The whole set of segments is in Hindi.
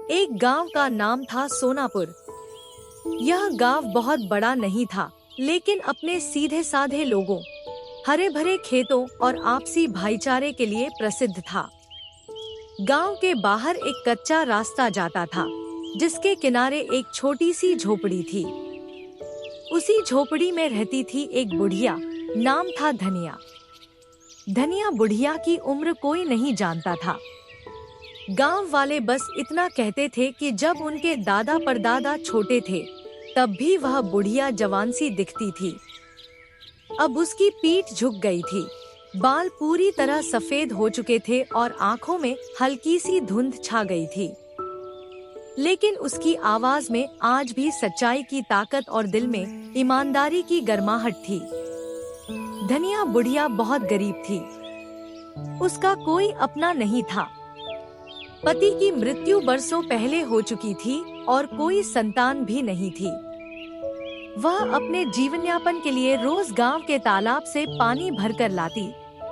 एक गांव का नाम था सोनापुर। यह गांव बहुत बड़ा नहीं था, लेकिन अपने सीधे साधे लोगों, हरे भरे खेतों और आपसी भाईचारे के लिए प्रसिद्ध था। गांव के बाहर एक कच्चा रास्ता जाता था, जिसके किनारे एक छोटी सी झोपड़ी थी। उसी झोपड़ी में रहती थी एक बुढ़िया, नाम था धनिया। धनिया बुढ़िया की उम्र कोई नहीं जानता था। गांव वाले बस इतना कहते थे कि जब उनके दादा परदादा छोटे थे, तब भी वह बुढ़िया जवान सी दिखती थी। अब उसकी पीठ झुक गई थी, बाल पूरी तरह सफेद हो चुके थे और आंखों में हल्की सी धुंध छा गई थी। लेकिन उसकी आवाज में आज भी सच्चाई की ताकत और दिल में ईमानदारी की गर्माहट थी। धनिया बुढ़िया बहुत गरीब थी। उसका कोई अपना नहीं था। पति की मृत्यु बरसों पहले हो चुकी थी और कोई संतान भी नहीं थी। वह अपने जीवनयापन के लिए रोज गांव के तालाब से पानी भरकर लाती,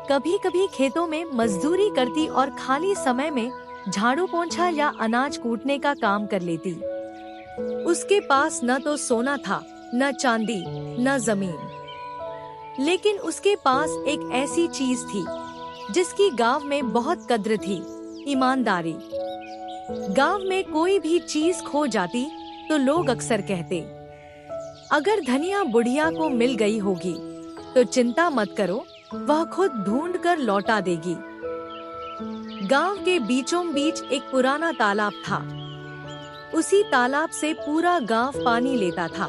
कभी कभी खेतों में मजदूरी करती और खाली समय में झाड़ू पोंछा या अनाज कूटने का काम कर लेती। उसके पास न तो सोना था, न चांदी, न जमीन, लेकिन उसके पास एक ऐसी चीज थी जिसकी गांव में बहुत कद्र थी, ईमानदारी। गांव में कोई भी चीज खो जाती तो लोग अक्सर कहते, अगर धनिया बुढ़िया को मिल गई होगी तो चिंता मत करो, वह खुद ढूंढ कर लौटा देगी। गांव के बीचों बीच एक पुराना तालाब था। उसी तालाब से पूरा गांव पानी लेता था।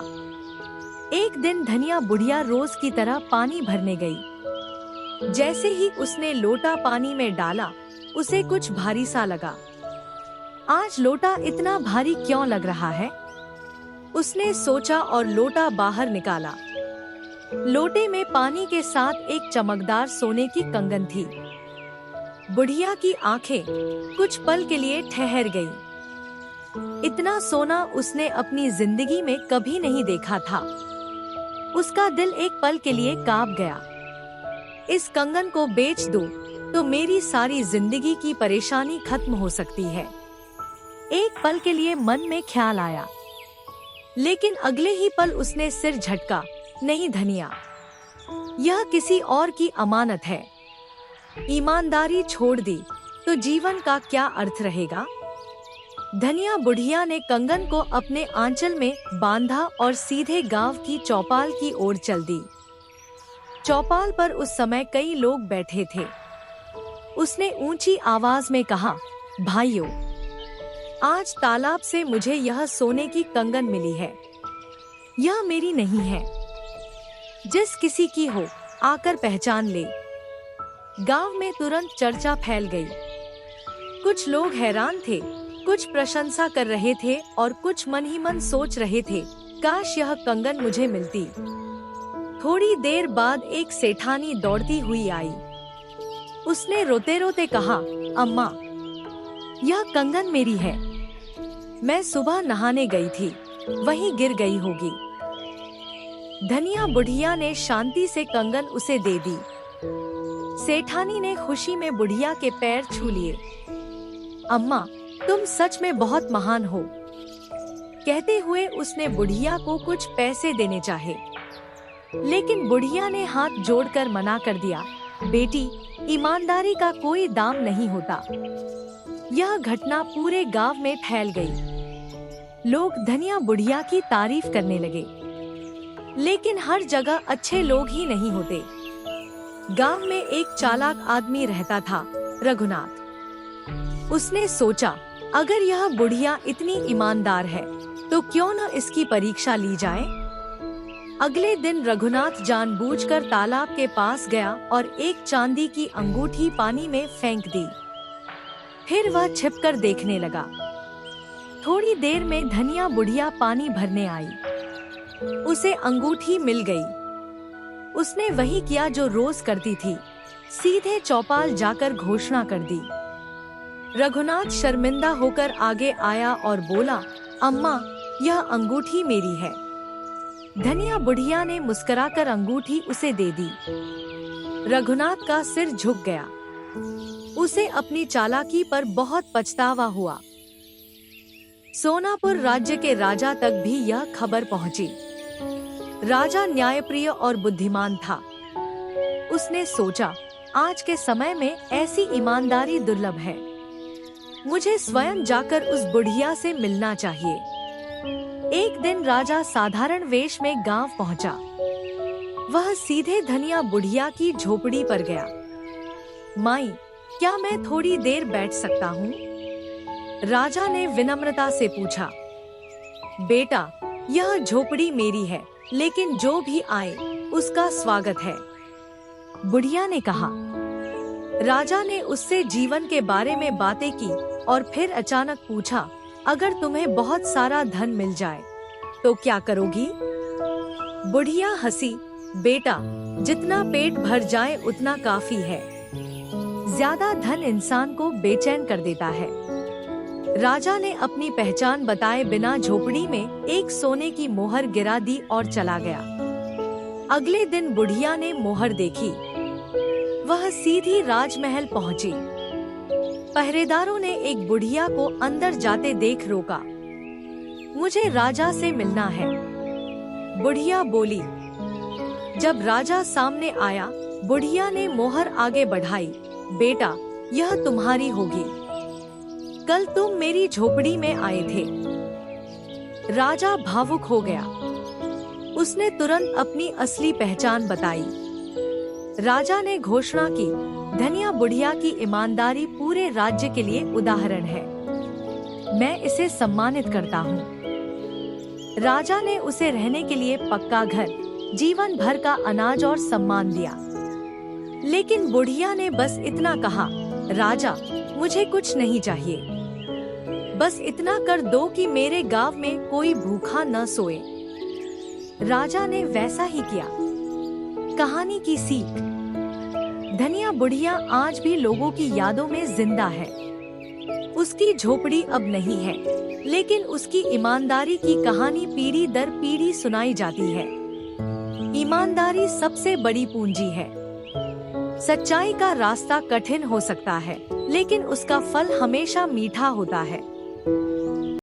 एक दिन धनिया बुढ़िया रोज की तरह पानी भरने गई। जैसे ही उसने लोटा पानी में डाला, उसे कुछ भारी सा लगा। आज लोटा इतना भारी क्यों लग रहा है? उसने सोचा और लोटा बाहर निकाला। लोटे में पानी के साथ एक चमकदार सोने की कंगन थी। बुढ़िया की आंखें कुछ पल के लिए ठहर गईं। इतना सोना उसने अपनी जिंदगी में कभी नहीं देखा था। उसका दिल एक पल के लिए कांप गया। इस कंगन को बेच दो तो मेरी सारी जिंदगी की परेशानी खत्म हो सकती है। एक पल के लिए मन में ख्याल आया, लेकिन अगले ही पल उसने सिर झटका। नहीं धनिया, यह किसी और की अमानत है। ईमानदारी छोड़ दी तो जीवन का क्या अर्थ रहेगा? धनिया बुढ़िया ने कंगन को अपने आंचल में बांधा और सीधे गांव की चौपाल की ओर चल दी। चौपाल पर उस समय कई लोग बैठे थे। उसने ऊंची आवाज में कहा, भाइयों, आज तालाब से मुझे यह सोने की कंगन मिली है। यह मेरी नहीं है। जिस किसी की हो, आकर पहचान ले। गांव में तुरंत चर्चा फैल गई। कुछ लोग हैरान थे, कुछ प्रशंसा कर रहे थे और कुछ मन ही मन सोच रहे थे, काश यह कंगन मुझे मिलती। थोड़ी देर बाद एक सेठानी दौड़ती हुई आई। उसने रोते रोते कहा, अम्मा, यह कंगन मेरी है। मैं सुबह नहाने गई थी, वहीं गिर गई होगी। धनिया बुढ़िया ने शांति से कंगन उसे दे दी। सेठानी ने खुशी में बुढ़िया के पैर छू लिए। अम्मा, तुम सच में बहुत महान हो। कहते हुए उसने बुढ़िया को कुछ पैसे देने चाहे, लेकिन बुढ़िया ने हाथ जोड़कर मना कर दिया। बेटी, ईमानदारी का कोई दाम नहीं होता। यह घटना पूरे गांव में फैल गई। लोग धनिया बुढ़िया की तारीफ करने लगे, लेकिन हर जगह अच्छे लोग ही नहीं होते। गांव में एक चालाक आदमी रहता था, रघुनाथ। उसने सोचा, अगर यह बुढ़िया इतनी ईमानदार है तो क्यों न इसकी परीक्षा ली जाए। अगले दिन रघुनाथ जानबूझकर तालाब के पास गया और एक चांदी की अंगूठी पानी में फेंक दी। फिर वह छिपकर देखने लगा। थोड़ी देर में धनिया बुढ़िया पानी भरने आई। उसे अंगूठी मिल गई। उसने वही किया जो रोज करती थी, सीधे चौपाल जाकर घोषणा कर दी। रघुनाथ शर्मिंदा होकर आगे आया और बोला, अम्मा, यह अंगूठी मेरी है। धनिया बुढ़िया ने मुस्कुराकर अंगूठी उसे दे दी। रघुनाथ का सिर झुक गया। उसे अपनी चालाकी पर बहुत पछतावा हुआ। सोनापुर राज्य के राजा तक भी यह खबर पहुंची। राजा न्यायप्रिय और बुद्धिमान था। उसने सोचा, आज के समय में ऐसी ईमानदारी दुर्लभ है। मुझे स्वयं जाकर उस बुढ़िया से मिलना चाहिए। एक दिन राजा साधारण वेश में गांव पहुंचा। वह सीधे धनिया बुढ़िया की झोपड़ी पर गया। माई, क्या मैं थोड़ी देर बैठ सकता हूँ? राजा ने विनम्रता से पूछा। बेटा, यह झोपड़ी मेरी है, लेकिन जो भी आए उसका स्वागत है, बुढ़िया ने कहा। राजा ने उससे जीवन के बारे में बातें की और फिर अचानक पूछा, अगर तुम्हें बहुत सारा धन मिल जाए तो क्या करोगी? बुढ़िया हंसी। बेटा, जितना पेट भर जाए उतना काफी है। ज्यादा धन इंसान को बेचैन कर देता है। राजा ने अपनी पहचान बताए बिना झोपड़ी में एक सोने की मोहर गिरा दी और चला गया। अगले दिन बुढ़िया ने मोहर देखी। वह सीधी राजमहल पहुंची। पहरेदारों ने एक बुढ़िया को अंदर जाते देख रोका। मुझे राजा से मिलना है, बुढ़िया बोली। जब राजा सामने आया, बुढ़िया ने मोहर आगे बढ़ाई। बेटा, यह तुम्हारी होगी। कल तुम मेरी झोपड़ी में आए थे। राजा भावुक हो गया। उसने तुरंत अपनी असली पहचान बताई। राजा ने घोषणा की, धनिया बुढ़िया की ईमानदारी पूरे राज्य के लिए उदाहरण है। मैं इसे सम्मानित करता हूँ। राजा ने उसे रहने के लिए पक्का घर, जीवन भर का अनाज और सम्मान दिया। लेकिन बुढ़िया ने बस इतना कहा, राजा, मुझे कुछ नहीं चाहिए। बस इतना कर दो कि मेरे गांव में कोई भूखा न सोए। राजा ने वैसा ही किया। कहानी की सीख। धनिया बुढ़िया आज भी लोगों की यादों में जिंदा है। उसकी झोपड़ी अब नहीं है, लेकिन उसकी ईमानदारी की कहानी पीढ़ी दर पीढ़ी सुनाई जाती है। ईमानदारी सबसे बड़ी पूंजी है। सच्चाई का रास्ता कठिन हो सकता है, लेकिन उसका फल हमेशा मीठा होता है।